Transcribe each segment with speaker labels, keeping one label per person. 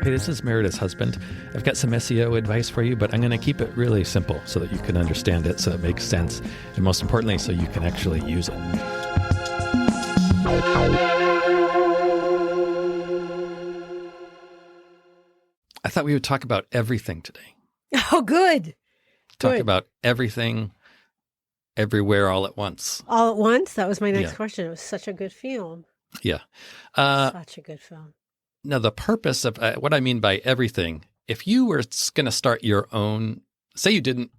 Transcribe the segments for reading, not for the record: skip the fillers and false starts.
Speaker 1: Hey, this is Meredith's husband. I've got some SEO advice for you, but I'm going to keep it really simple so that you can understand it, so it makes sense, and most importantly, so you can actually use it. I thought we would talk about everything today.
Speaker 2: Oh, good.
Speaker 1: Talk about everything, everywhere, all at once.
Speaker 2: All at once? That was my next question. It was such a good film.
Speaker 1: Yeah.
Speaker 2: Such a good film.
Speaker 1: Now, the purpose of what I mean by everything, if you were going to start your own, say you didn't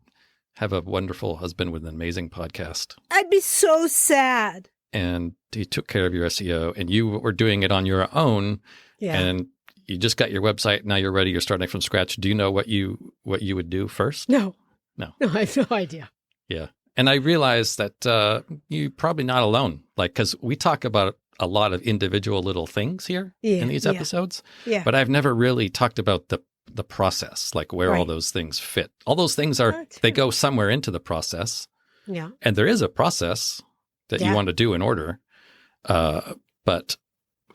Speaker 1: have a wonderful husband with an amazing podcast.
Speaker 2: I'd be so sad.
Speaker 1: And he took care of your SEO and you were doing it on your own.
Speaker 2: Yeah.
Speaker 1: And you just got your website. Now you're ready. You're starting from scratch. Do you know what you would do first?
Speaker 2: No.
Speaker 1: No,
Speaker 2: I have no idea.
Speaker 1: Yeah. And I realized that you're probably not alone. Like, because we talk about a lot of individual little things here in these episodes.
Speaker 2: Yeah.
Speaker 1: But I've never really talked about the process, like where all those things fit. All those things they go somewhere into the process.
Speaker 2: Yeah.
Speaker 1: And there is a process that you want to do in order. But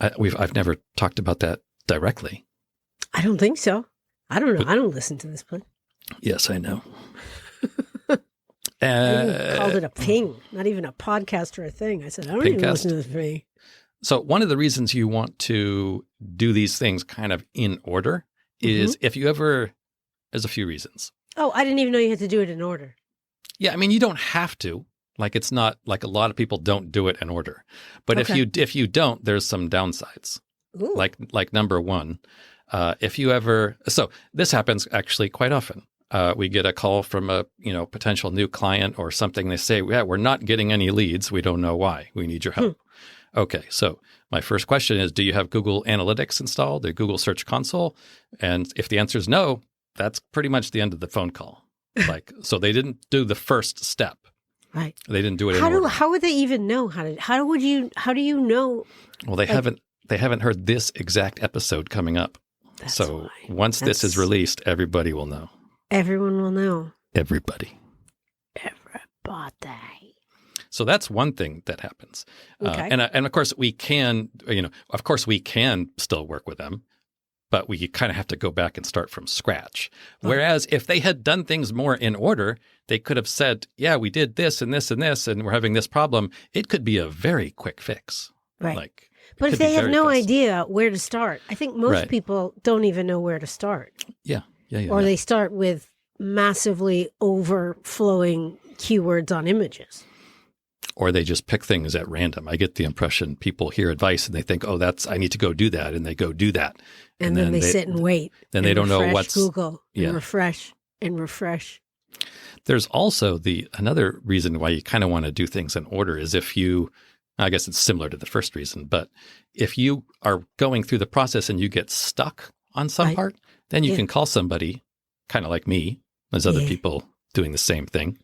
Speaker 1: I've never talked about that directly.
Speaker 2: I don't think so. I don't know. I don't listen to this one.
Speaker 1: Yes, I know.
Speaker 2: I called it a ping, not even a podcast or a thing. I said, I don't even listen to this thing.
Speaker 1: So one of the reasons you want to do these things kind of in order is if you ever, there's a few reasons.
Speaker 2: Oh, I didn't even know you had to do it in order.
Speaker 1: Yeah, I mean, you don't have to. Like, it's not like a lot of people don't do it in order. But if you don't, there's some downsides.
Speaker 2: Ooh.
Speaker 1: Like number one, if you ever, so this happens actually quite often. We get a call from a potential new client or something. They say, yeah, we're not getting any leads. We don't know why. We need your help. Okay, so my first question is, do you have Google Analytics installed, the Google Search Console? And if the answer is no, that's pretty much the end of the phone call. Like, so they didn't do the first step.
Speaker 2: Right.
Speaker 1: They didn't do it in order.
Speaker 2: How would they even know how do you know?
Speaker 1: Well, they haven't heard this exact episode coming up. So once this is released, everybody will know. Everyone will know. Everybody. So that's one thing that happens.
Speaker 2: Okay.
Speaker 1: And of course we can, still work with them, but we kind of have to go back and start from scratch. Whereas if they had done things more in order, they could have said, yeah, we did this and this and this, and we're having this problem. It could be a very quick fix.
Speaker 2: Right. But if they have no idea where to start, I think most people don't even know where to start.
Speaker 1: Yeah.
Speaker 2: Or they start with massively overflowing keywords on images.
Speaker 1: Or they just pick things at random. I get the impression people hear advice and they think, oh, I need to go do that. And they go do that.
Speaker 2: And then they sit and wait.
Speaker 1: Then they don't know what's
Speaker 2: Google and refresh and refresh.
Speaker 1: There's also another reason why you kind of want to do things in order is I guess it's similar to the first reason, but if you are going through the process and you get stuck on some part, then you can call somebody kind of like me. There's other people doing the same thing.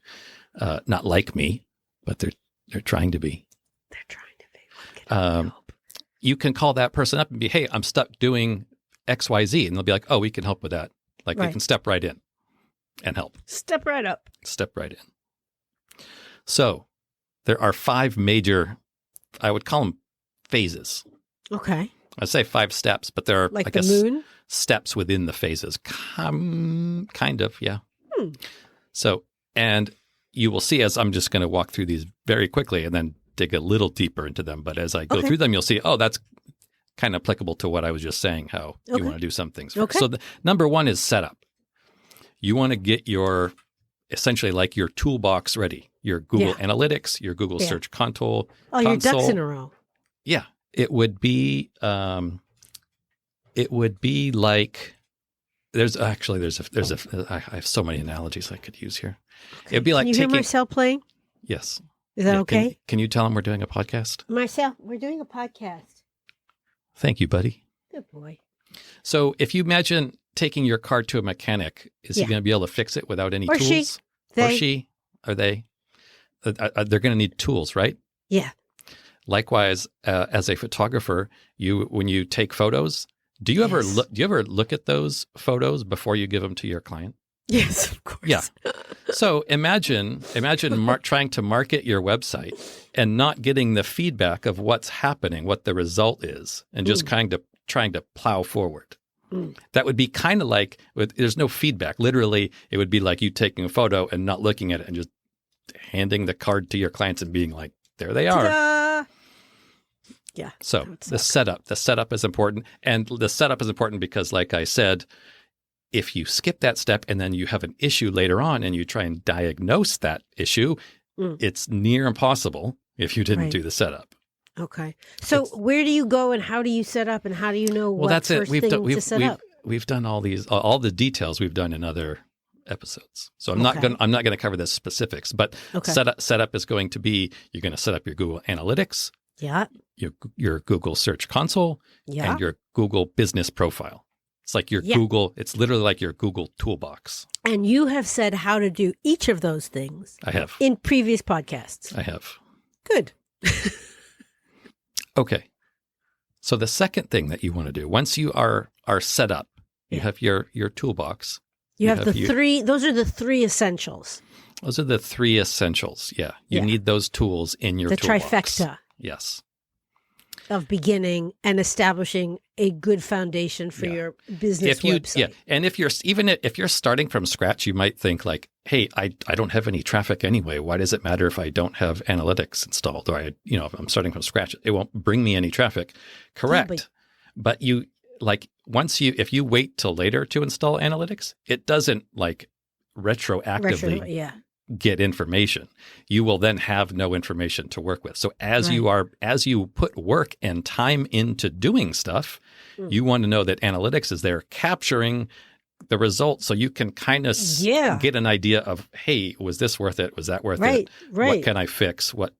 Speaker 1: Not like me, but they're trying to be.
Speaker 2: They're trying to be. What can I help?
Speaker 1: You can call that person up and be, hey, I'm stuck doing XYZ. And they'll be like, oh, we can help with that. Like they can step right in and help.
Speaker 2: Step right up.
Speaker 1: Step right in. So there are 5 major, I would call them phases.
Speaker 2: Okay.
Speaker 1: I'd say 5 steps, but there are,
Speaker 2: like I guess, the moon?
Speaker 1: Steps within the phases. Kind of, yeah. So, and you will see as I'm just going to walk through these very quickly and then dig a little deeper into them. But as I go through them, you'll see, oh, that's kind of applicable to what I was just saying, how you want to do some things.
Speaker 2: Okay.
Speaker 1: So number 1 is setup. You want to get essentially like your toolbox ready, your Google Analytics, your Google Search Console.
Speaker 2: Oh, your ducks in a row.
Speaker 1: Yeah. It would be like, I have so many analogies I could use here.
Speaker 2: Okay.
Speaker 1: It'd be like
Speaker 2: Can you hear Marcel playing?
Speaker 1: Yes.
Speaker 2: Is that okay?
Speaker 1: Can you tell him we're doing a podcast?
Speaker 2: Marcel, we're doing a podcast.
Speaker 1: Thank you, buddy.
Speaker 2: Good boy.
Speaker 1: So if you imagine taking your car to a mechanic, is he going to be able to fix it without any tools? Are they? They're going to need tools, right?
Speaker 2: Yeah.
Speaker 1: Likewise, as a photographer, when you take photos, do you ever look at those photos before you give them to your client?
Speaker 2: Yes, of course.
Speaker 1: Yeah. So imagine trying to market your website and not getting the feedback of what's happening, what the result is, and just kind of trying to plow forward. That would be kind of like, there's no feedback. Literally, it would be like you taking a photo and not looking at it and just handing the card to your clients and being like, there they are.
Speaker 2: Ta-da! Yeah.
Speaker 1: So the setup is important. And the setup is important because, like I said, if you skip that step and then you have an issue later on and you try and diagnose that issue, it's near impossible if you didn't do the setup.
Speaker 2: Okay. So where do you go and how do you set up and how do you know what
Speaker 1: that's
Speaker 2: first
Speaker 1: it.
Speaker 2: thing to set up?
Speaker 1: We've done all the details we've done in other episodes. So I'm not going to cover the specifics, but setup is going to be, you're going to set up your Google Analytics, your Google Search Console, and your Google Business Profile. It's like your Google, it's literally like your Google toolbox.
Speaker 2: And you have said how to do each of those things.
Speaker 1: I have.
Speaker 2: In previous podcasts.
Speaker 1: I have.
Speaker 2: Good.
Speaker 1: Okay. So the second thing that you want to do, once you are set up, you have your toolbox.
Speaker 2: You have the three, those are the three essentials.
Speaker 1: Those are the three essentials. Yeah. You need those tools in your toolbox. The trifecta. Yes.
Speaker 2: Of beginning and establishing a good foundation for your business website.
Speaker 1: Yeah. And if you're starting from scratch, you might think like, hey, I don't have any traffic anyway. Why does it matter if I don't have analytics installed? Or if I'm starting from scratch, it won't bring me any traffic. Correct. But if you wait till later to install analytics, it doesn't like retroactively get information. You will then have no information to work with. So as you put work and time into doing stuff, you want to know that analytics is there capturing the results so you can kind of get an idea of, hey, was this worth it? Was that worth it? What can I fix? What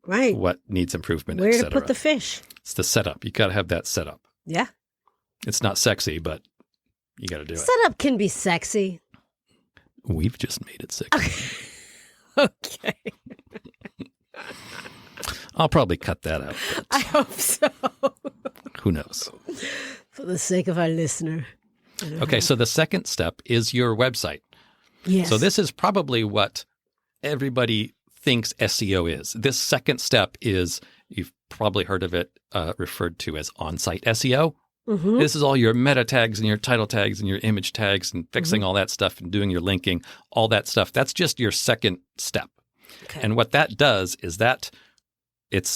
Speaker 1: needs improvement,
Speaker 2: Where to put the fish?
Speaker 1: It's the setup. You got to have that setup.
Speaker 2: Yeah.
Speaker 1: It's not sexy, but you got to do it.
Speaker 2: Setup can be sexy.
Speaker 1: We've just made it sexy.
Speaker 2: Okay.
Speaker 1: I'll probably cut that out.
Speaker 2: I hope so.
Speaker 1: Who knows?
Speaker 2: For the sake of our listener.
Speaker 1: Okay, so the second step is your website.
Speaker 2: Yes.
Speaker 1: So this is probably what everybody thinks SEO is. This second step is, you've probably heard of it referred to as on-site SEO. Mm-hmm. This is all your meta tags and your title tags and your image tags and fixing all that stuff and doing your linking, all that stuff. That's just your second step. Okay. And what that does is that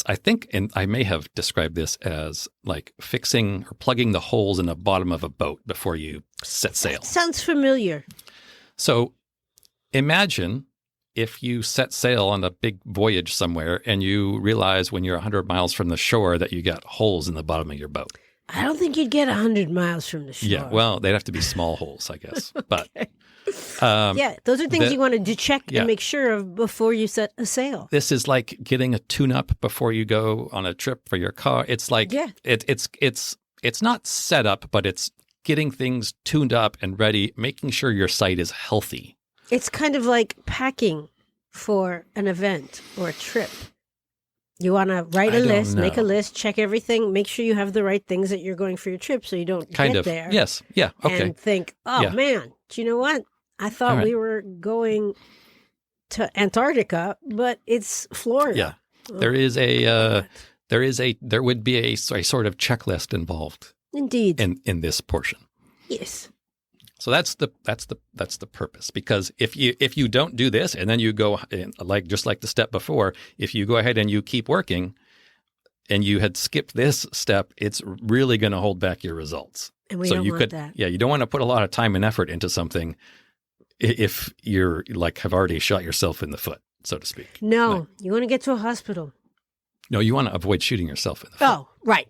Speaker 1: I think, and I may have described this as like fixing or plugging the holes in the bottom of a boat before you set sail.
Speaker 2: Sounds familiar.
Speaker 1: So imagine if you set sail on a big voyage somewhere and you realize when you're 100 miles from the shore that you got holes in the bottom of your boat.
Speaker 2: I don't think you'd get 100 miles from the shore.
Speaker 1: Yeah, well, they'd have to be small holes, I guess. But
Speaker 2: those are things you want to check and make sure of before you set a sail.
Speaker 1: This is like getting a tune-up before you go on a trip for your car. It's like it's not set up, but it's getting things tuned up and ready, making sure your site is healthy.
Speaker 2: It's kind of like packing for an event or a trip. You want to write a list, make a list, check everything, make sure you have the right things that you're going for your trip so you don't get there.
Speaker 1: Yes. Yeah. Okay.
Speaker 2: And think, man, do you know what? I thought we were going to Antarctica, but it's Florida.
Speaker 1: Yeah. There would be a sort of checklist involved.
Speaker 2: Indeed.
Speaker 1: In this portion.
Speaker 2: Yes.
Speaker 1: So that's the purpose, because if you don't do this and then you go just like the step before, if you go ahead and you keep working and you had skipped this step, it's really going to hold back your results.
Speaker 2: And we don't want that.
Speaker 1: Yeah, you don't want to put a lot of time and effort into something if you're have already shot yourself in the foot, so to speak.
Speaker 2: No, you want to get to a hospital.
Speaker 1: No, you want to avoid shooting yourself in the foot.
Speaker 2: Oh, right.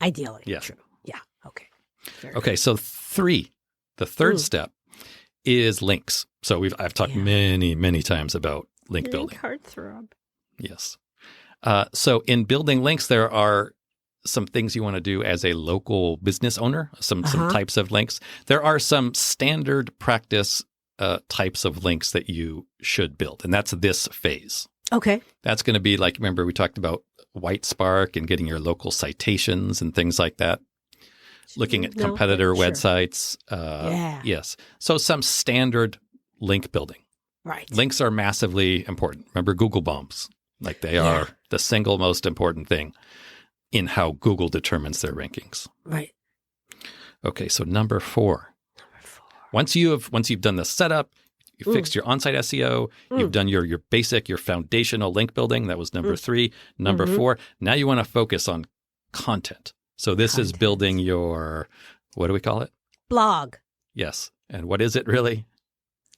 Speaker 2: Ideally.
Speaker 1: Yeah.
Speaker 2: True. Yeah. Okay.
Speaker 1: Okay. So the third step is links. So I've talked many times about link building.
Speaker 2: Heartthrob.
Speaker 1: Yes. So in building links, there are some things you want to do as a local business owner, some types of links. There are some standard practice types of links that you should build, and that's this phase.
Speaker 2: Okay.
Speaker 1: That's going to be like, remember we talked about White Spark and getting your local citations and things like that. Looking at competitor websites. Yes. So some standard link building.
Speaker 2: Right.
Speaker 1: Links are massively important. Remember Google bombs. Like they are the single most important thing in how Google determines their rankings.
Speaker 2: Right.
Speaker 1: Okay. So number 4 Once you've done the setup, you fixed your on-site SEO, you've done your basic, your foundational link building. That was number 3. Number 4, now you want to focus on content. So this is building your, what do we call it?
Speaker 2: Blog.
Speaker 1: Yes. And what is it really?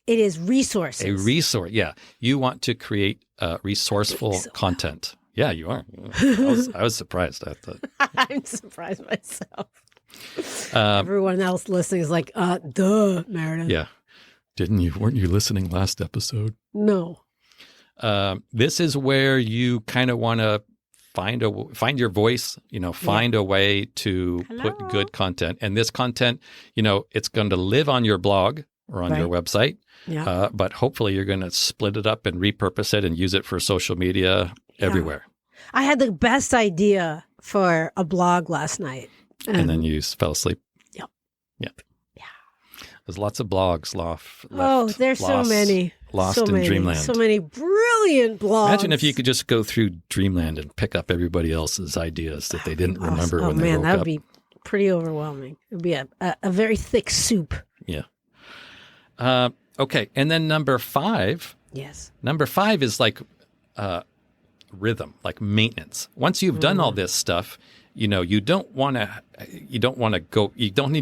Speaker 2: It is resources.
Speaker 1: A resource. Yeah. You want to create resourceful content. Yeah, you are. I was surprised at that.
Speaker 2: I'm surprised myself. Everyone else listening is like, duh, Meredith.
Speaker 1: Yeah. Weren't you listening last episode?
Speaker 2: No.
Speaker 1: This is where you kind of want to find your voice, find a way to put good content. And this content, it's going to live on your blog or on your website. Yeah. But hopefully you're going to split it up and repurpose it and use it for social media everywhere.
Speaker 2: I had the best idea for a blog last night.
Speaker 1: And then you fell asleep.
Speaker 2: Yep.
Speaker 1: Yep. Yeah. There's lots of blogs left.
Speaker 2: There's so many.
Speaker 1: Lost in Dreamland.
Speaker 2: So many brilliant blogs.
Speaker 1: Imagine if you could just go through Dreamland and pick up everybody else's ideas that they didn't remember when they woke up.
Speaker 2: That would be pretty overwhelming. It would be a very thick soup.
Speaker 1: Yeah. Okay. And then number 5.
Speaker 2: Yes.
Speaker 1: Number 5 is like rhythm, like maintenance. Once you've done all this stuff, you don't need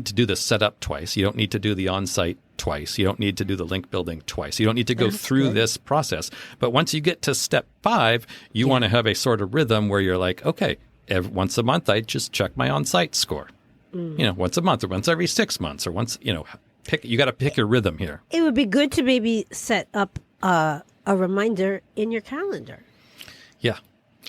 Speaker 1: to do the setup twice. You don't need to do the on-site twice. You don't need to do the link building twice. You don't need to go through this process. But once you get to step 5, you want to have a sort of rhythm where you're like, okay, once a month, I just check my on-site score. Once a month or once every 6 months or once, you got to pick your rhythm here.
Speaker 2: It would be good to maybe set up a reminder in your calendar.
Speaker 1: Yeah.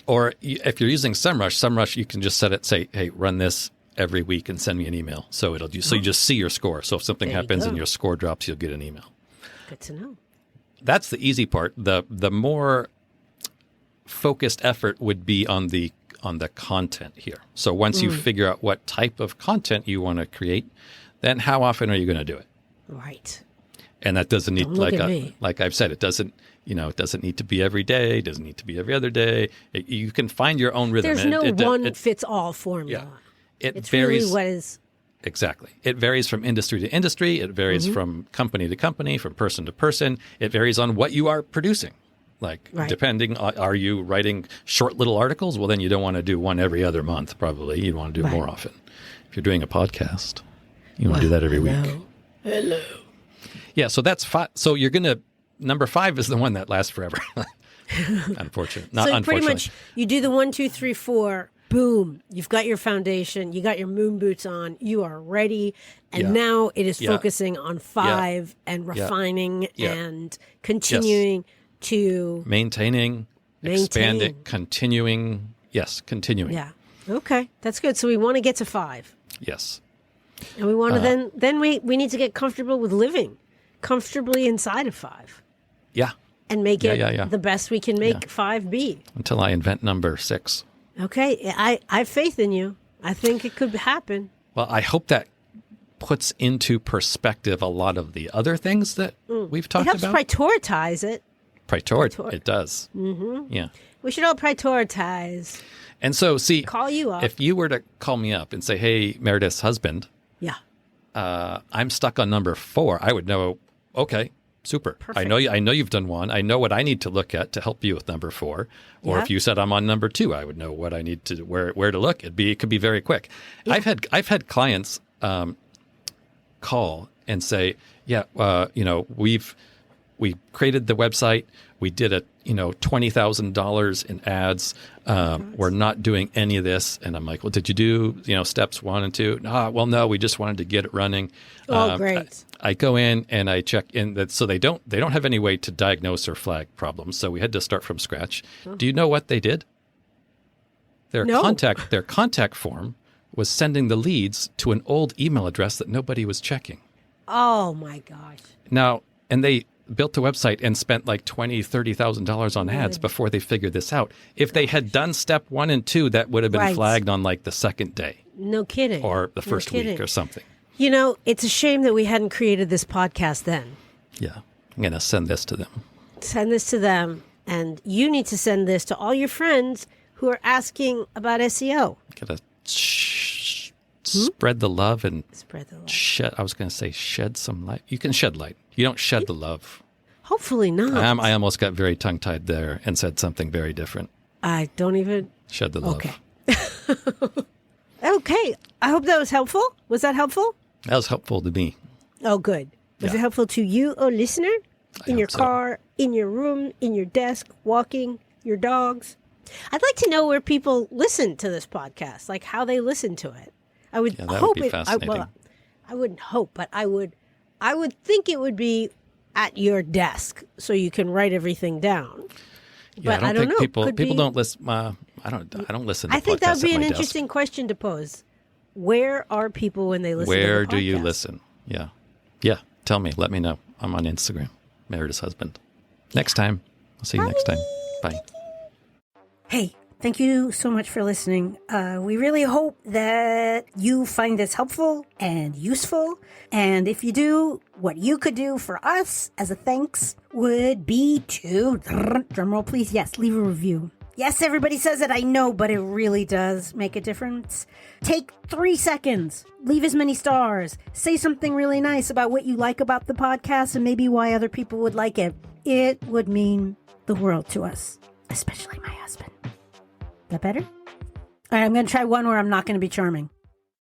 Speaker 1: Or if you're using SEMrush, you can just set it, say, hey, run this every week and send me an email. So you just see your score. So if something happens and your score drops, you'll get an email.
Speaker 2: Good to know.
Speaker 1: That's the easy part. The more focused effort would be on the content here. So once you figure out what type of content you want to create, then how often are you going to do it?
Speaker 2: Right.
Speaker 1: And that doesn't need, like I've said, it doesn't need to be every day. It doesn't need to be every other day. You can find your own rhythm.
Speaker 2: There's no one-fits-all formula.
Speaker 1: Yeah.
Speaker 2: It's varies. Really what is...
Speaker 1: Exactly. It varies from industry to industry. It varies from company to company, from person to person. It varies on what you are producing. Depending, are you writing short little articles? Well, then you don't want to do one every other month, probably. You want to do more often. If you're doing a podcast, you want to do that every week.
Speaker 2: Hello.
Speaker 1: Yeah, so that's 5. So you're going to, number 5 is the one that lasts forever. Unfortunately.
Speaker 2: So pretty much you do the 1, 2, 3, 4, boom, you've got your foundation, you got your moon boots on, you are ready. And now it is focusing on 5 and refining and continuing to
Speaker 1: maintaining, expanding, continuing. Yes, continuing.
Speaker 2: Yeah. Okay, that's good. So we want to get to 5.
Speaker 1: Yes.
Speaker 2: And we want to then we need to get comfortable with living comfortably inside of 5.
Speaker 1: Yeah.
Speaker 2: And make it the best we can make 5 be.
Speaker 1: Until I invent number 6.
Speaker 2: Okay. I have faith in you. I think it could happen.
Speaker 1: Well, I hope that puts into perspective a lot of the other things that we've talked about.
Speaker 2: It helps prioritize it.
Speaker 1: It does. Mm-hmm. Yeah.
Speaker 2: We should all prioritize.
Speaker 1: And so,
Speaker 2: call you up.
Speaker 1: If you were to call me up and say, hey, Meredith's husband, I'm stuck on number 4, I would know, okay, super.
Speaker 2: Perfect.
Speaker 1: I know you've done 1. I know what I need to look at to help you with number 4. Or if you said I'm on number 2, I would know what I need to where to look. It could be very quick. Yeah. I've had clients call and say, we created the website. We did $20,000 in ads. We're not doing any of this. And I'm like, well, did you do, steps 1 and 2? Well, no, we just wanted to get it running.
Speaker 2: Great.
Speaker 1: I go in and I check in that. So they don't have any way to diagnose or flag problems. So we had to start from scratch. Oh. Do you know what they did? Their contact form was sending the leads to an old email address that nobody was checking.
Speaker 2: Oh my gosh.
Speaker 1: Now, and they built a website and spent like $20,000, $30,000 on ads before they figured this out. If they had done step 1 and 2, that would have been flagged on like the second day.
Speaker 2: No kidding.
Speaker 1: Or the first week or something.
Speaker 2: It's a shame that we hadn't created this podcast then.
Speaker 1: Yeah. I'm going to send this to them.
Speaker 2: Send this to them. And you need to send this to all your friends who are asking about SEO.
Speaker 1: Got to spread the love and
Speaker 2: spread the love.
Speaker 1: I was going to say shed some light. You can shed light. You don't shed the love.
Speaker 2: Hopefully not.
Speaker 1: I almost got very tongue-tied there and said something very different.
Speaker 2: I don't even...
Speaker 1: Shed the love.
Speaker 2: Okay. Okay. I hope that was helpful. Was that helpful?
Speaker 1: That was helpful to me.
Speaker 2: Oh, good. Was it helpful to you, oh listener? In your car, in your room, in your desk, walking, your dogs? I'd like to know where people listen to this podcast, like how they listen to it. I would hope
Speaker 1: would be fascinating.
Speaker 2: I wouldn't hope, but I would think it would be at your desk so you can write everything down.
Speaker 1: Yeah,
Speaker 2: but I don't know.
Speaker 1: People don't listen. I don't listen to podcasts.
Speaker 2: I think that would be an
Speaker 1: desk.
Speaker 2: interesting question to pose. Where are people when they listen to the podcast?
Speaker 1: Where do you listen? Yeah. Yeah. Tell me. Let me know. I'm on Instagram. Meredith's husband. Next time. I'll see you next time. Bye.
Speaker 3: Hey, thank you so much for listening. We really hope that you find this helpful and useful. And if you do, what you could do for us as a thanks would be to, drumroll please, yes, leave a review. Yes, everybody says it, I know, but it really does make a difference. Take 3 seconds, leave as many stars, say something really nice about what you like about the podcast and maybe why other people would like it. It would mean the world to us, especially my husband. That better? All right, I'm going to try one where I'm not going to be charming.